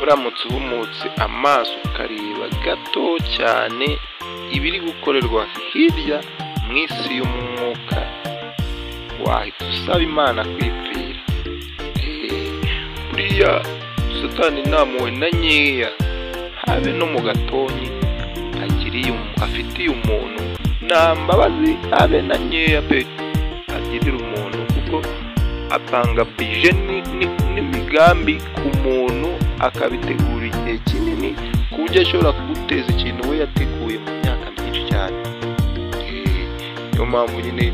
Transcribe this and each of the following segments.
uramutse uhumutse amaso ukareba gato cyane ibiri gukorerwa hirya mu isi y'umwuka, wahita usaba Imana kwipfira. Buriya Satani ntamuwe na nkeya, habe no mu gatonyi afitiye umuntu, nta mbabazi habe na nkeya pe agirira umuntu, kuko apanga bije n'imigambi ku muntu akabitegura igihe kinini ku buryo ashobora kuguteza ikintu we yateguye mu myaka myinshi cyane. Niyo mpamvu nyine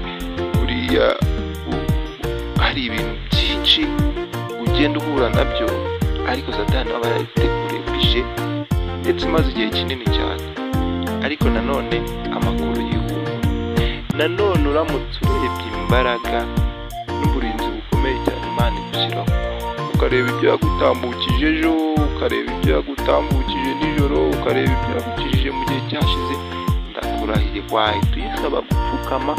buriya hari ibintu byinshi ugenda uhura nabyo, ariko Satani aba yarabiteguriye bije ndetse imaze igihe kinini cyane. Ariko nanone amakuru y'ihumure, nanone uramutse urebye imbaraga n'uburinzi bukomeye cyane Imana igushyiraho, ukareba ibyo yagutambukije ejo, ukareba ibyo yagutambukije nijoro, ukareba ibyo yagukijije mu gihe cyashize, ndakurahiye wahita uyisaba gupfukama,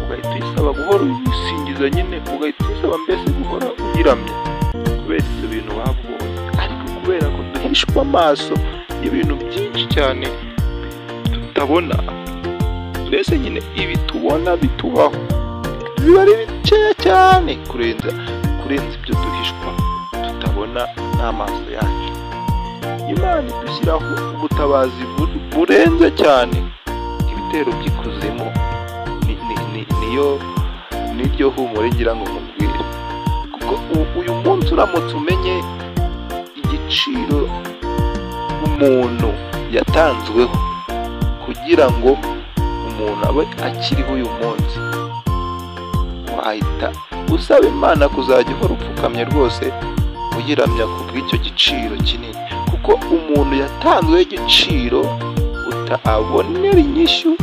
ugahita uyisaba guhora uyisingiza nyine, ugahita uyisaba mbese guhora uyiramya kubera ibyo bintu wabonye. Ariko kubera ko duhishwa amaso ibintu byinshi cyane tutabona, mbese nyine ibi tubona bitubaho biba ari bikeya cyane kurenza ibyo duhishwa tutabona n'amaso yacu. Imana idushyiraho ubutabazi burenze cyane, ibitero by'ikuzimu niryo humure ngira ngo mubwire, kuko uyu munsi uramutse umenye igiciro umuntu yatanzweho kugira ngo umuntu abe akiriho uyu munsi, wahita usaba Imana kuzajya uhora upfukamye rwose uyiramya ku bw'icyo giciro kinini, kuko umuntu yatanzweho igiciro utabonera inyishyu,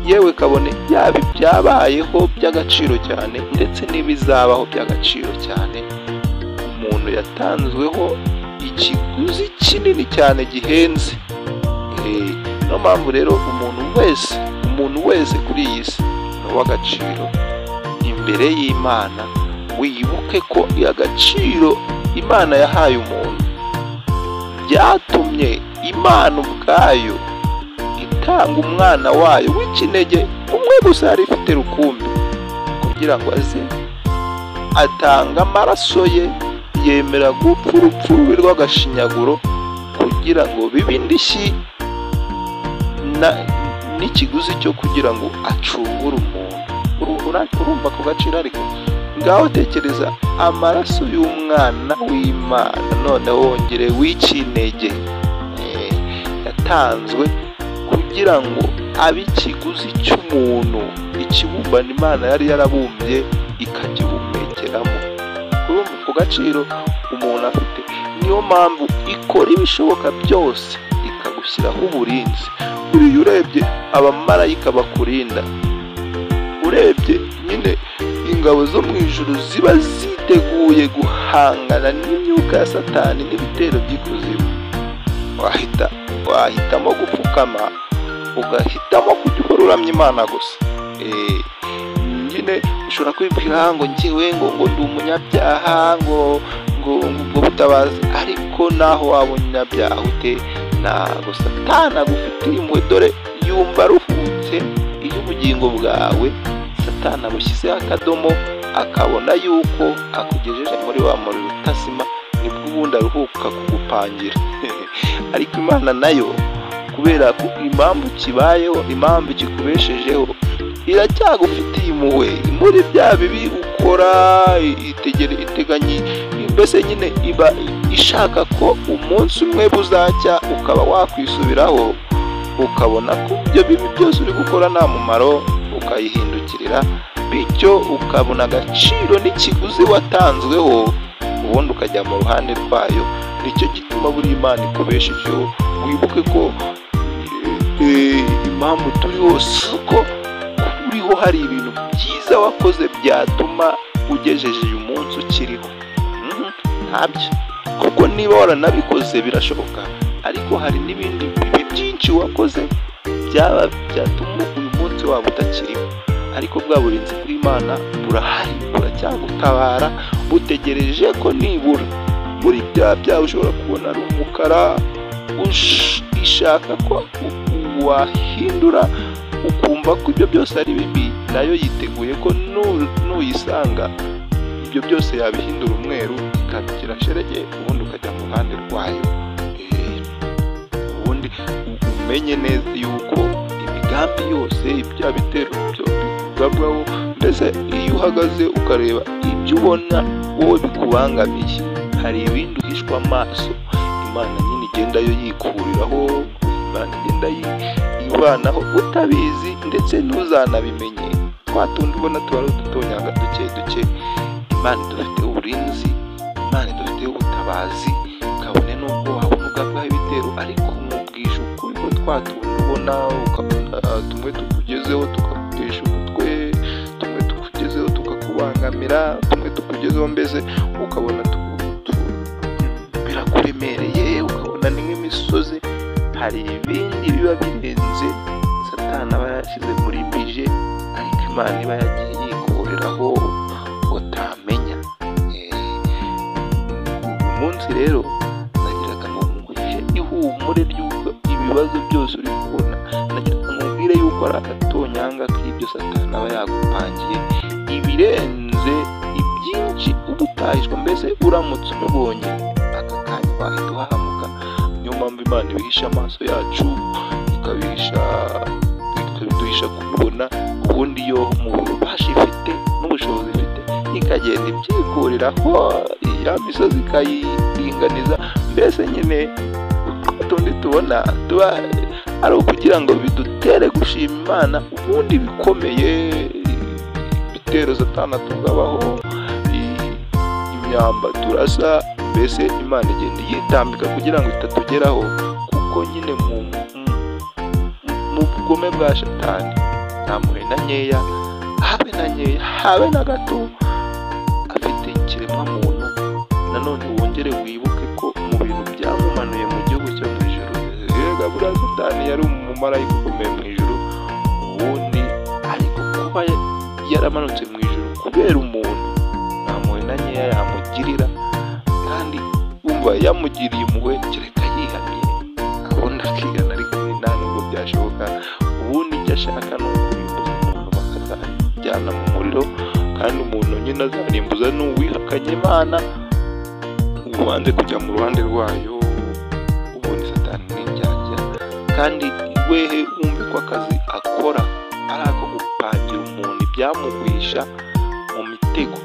yewe kabone yaba ibyabayeho by'agaciro cyane ndetse n'ibizabaho by'agaciro cyane. Umuntu yatanzweho ikiguzi kinini cyane gihenze. Niyo mpamvu rero umuntu wese kuri iyi si ni uw'agaciro imbere y'Imana. Wibuke ko agaciro Imana yahaye umuntu byatumye Imana ubwayo itanga umwana wayo w'ikinege umwe gusa yari ifite rukumbi, kugira ngo aze atanga amaraso ye, yemera gupfa urupfu rubi rw'agashinyaguro kugira ngo bibe indishyi n'ikiguzi cyo kugira ngo acungure umuntu. Urumva ku gaciro? Ariko ngaho tekereza amaraso y'umwana w'Imana, noneho wongere w'ikinege yatanzwe kugira ngo abe ikiguzi cy'umuntu, ikibumbano Imana yari yarabumbye ikagihumekeramo. Urumva ku gaciro umuntu afite. Niyo mpamvu ikora ibishoboka byose ikagushyiraho uburinzi. Buriya urebye abamarayika bakurinda, urebye nyine ingabo zo mu ijuru ziba ziteguye guhangana n'imyuka ya Satani n'ibitero by'ikuzimu, wahitamo gupfukama, ugahitamo kujya uhora uramya Imana gusa. Nyine ushobora kwibwira ngo njyewe ngo ndi umunyabyaha, ngo butabazi, ariko naho waba umunyabyaha ute, ntabwo Satani agufitiye impuhwe. Dore yumva aruhutse iyo ubugingo bwawe Satani abushyizeho akadomo, akabona yuko akugejeje muri wa muriro utazima, nibwo ubundi aruhuka kugupangira. Ariko Imana nayo kubera ko impamvu kibayeho, impamvu kikubeshejeho, iracyagufitiye impuhwe muri bya bibi ukora, iteganye mbese nyine iba ishaka ko umunsi umwe buzacya ukaba wakwisubiraho, ukabona ko ibyo bibi byose uri gukora nta mumaro, ukayihindukirira, bityo ukabona agaciro n'ikiguzi watanzweho, ubundi ukajya mu ruhande rwayo. Nicyo gituma buri Imana ikubeshejeho. Wibuke ko impamvu turiho si uko uriho hari ibintu byiza wakoze byatuma ugejeje uyu munsi ukiriho, ntabyo, kuko niba waranabikoze birashoboka, ariko hari n'ibindi bibi byinshi wakoze byatuma uyu munsi waba utakiriho. Ariko bwa burinzi bw'Imana burahari, buracyagutabara, butegereje ko nibura muri bya byaha ushobora kubona ari umukara, ishaka ko wahindura ukumva ko ibyo byose ari bibi, nayo yiteguye ko nuyisanga ibyo byose yabihindura umweru ikabigira sherege, ubundi ukajya mu ruhande rwayo. Ubundi umenye neza yuko imigambi yose ibya bitero bigabwaho, mbese iyo uhagaze ukareba ibyo ubona wowe bikubangamiye, hari ibindi uhishwa amaso Imana nyine igenda yo yikuriraho, Imana igenda yivanaho utabizi ndetse ntuzanabimenye. Twa tundi ubona tuba ari udutonyanga duke duke, Imana idufiteho uburinzi, Imana idufiteho ubutabazi, kabone n'ubwo wabona ugabwaho ibitero ariko umubwije ukuri ko twa tundi ubona ukabona tumwe tukugezeho tukagutesha umutwe, tumwe tukugezeho tukakubangamira, tumwe tukugezeho mbese ukabona birakuremereye, ukabona ni nk'imisozi. Hari ibindi biba birenze Satani aba yashyize muri bije, ariko Imana iba yagiye yikoreraho utamenya. Uyu munsi rero nagiraga ngo muhe ihumure ry'uko ibibazo byose uri kubona, nagiraga ngo mubwire yuko ari agatonyanga k'ibyo Satani aba yagupangiye, ibirenze ibyinshi uba utahishwa, mbese uramutse umubonye aka kanya wahita uhahamuka. Niyo mpamvu Imana ibihisha amaso yacu, ikabiduhisha kubibona, ubundi yo mu bubasha ifite n'ubushobozi ifite ikagenda ibyikuriraho ya misozi ikayiringaniza. Mbese nyine utundi tubona tuba ari ukugira ngo bidutere gushima Imana, ubundi bikomeye bitero Satani tugabaho, imyamba turasa, mbese Imana igenda yitambika kugira ngo itatugeraho, kuko nyine mu bugome bwa Satani nta mpuhwe na nkeya, habe na gato afite ikiremwa muntu. Nanone wongere wibuke ko mu bintu byamumanuye mu gihugu cyo mu ijuru, rega buriya Satani yari umumarayika ukomeye mu ijuru, ubundi ariko kuba yaramanutse mu ijuru kubera umuntu, nta mpuhwe na nkeya yamugirira, kandi wumva yamugiriye impuhwe kereka yihamiye, ubundi akigana, ariko nta nubwo byashoboka. Ubundi icyo ashaka ni ukurimbuza umuntu bakazajyana mu muriro, kandi umuntu nyine azarimbuza n'uwihakanye Imana, ubanze kujya mu ruhande rwayo. Ubundi Satani ni indyarya, kandi wehe wumve ko akazi akora ari ako gupangira umuntu ibyamugwisha mu mitego,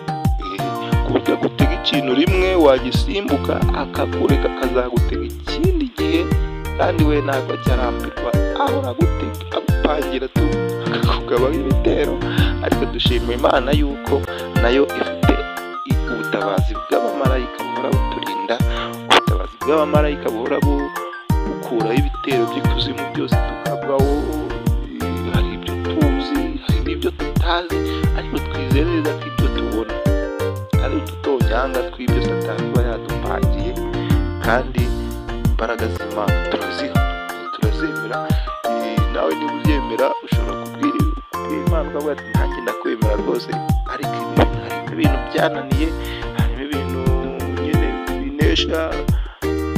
ku buryo agutega ikintu rimwe wagisimbuka, akakureka akazagutega ikindi gihe, kandi we ntabwo acyarambirwa, ahora agutega agupangira akakugabaho ibitero. Ariko dushima Imana yuko nayo ifite ubutabazi bw'abamarayika buhora buturinda, ubutabazi bw'abamarayika buhora bukuraho ibitero by'ikuzimu byose tukabwaho. Hari ibyo tuzi, hari n'ibyo tutazi, ariko twizere neza ko ibyo tubona ari udutonyanga tw'ibyo Satani aba yadupangiye, kandi imbaraga z'Imana turazemera. Nawe niba ubyemera ushobora kubwira Imana ukavuga ati ntange ndakwemera rwose, ariko harimo ibintu byananiye, harimo ibintu nyine binesha,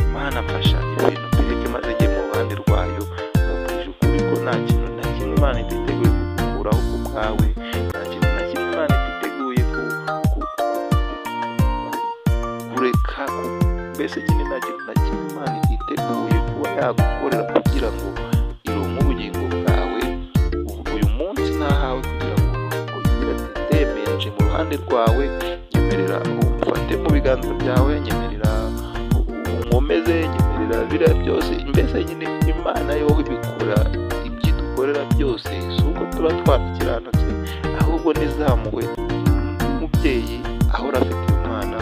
Imana mfasha ibintu bireke maze njye mu ruhande rwayo. Mubwije ukuri ko nta kintu na kimwe Imana ititeguye kugukuraho ku bwawe, nta kintu na kimwe Imana ititeguye kureka, mbese nyine nta kintu na kimwe Imana ititeguye kuba yagukorera kugira ngo ironke ubugingo bwawe. Uyu munsi nahawe kugira ngo uyigire ati ndemenje mu ruhande rwawe, nyemerera umfate mu biganza byawe, nyemerera unkomeze, nyemerera biriya byose. Mbese nyine Imana yo ibikora ibyo dukorera byose, si uko tuba twarakiranutse, ahubwo nizamuwe umubyeyi ahora afite umwana,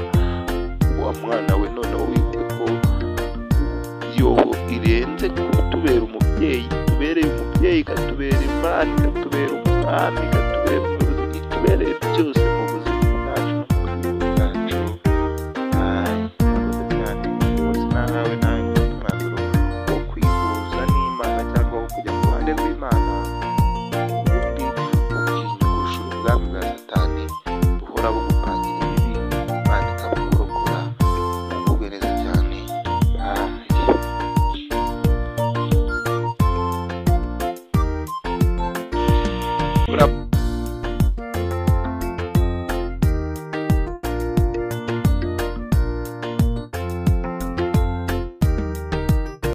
wa mwana we noneho wibuke ko yobo irenze kutubera umubyeyi, tubereye umubyeyi, ikatubera Imana, ikatubera umwami, ikatubera umuyobozi, itubereye byose.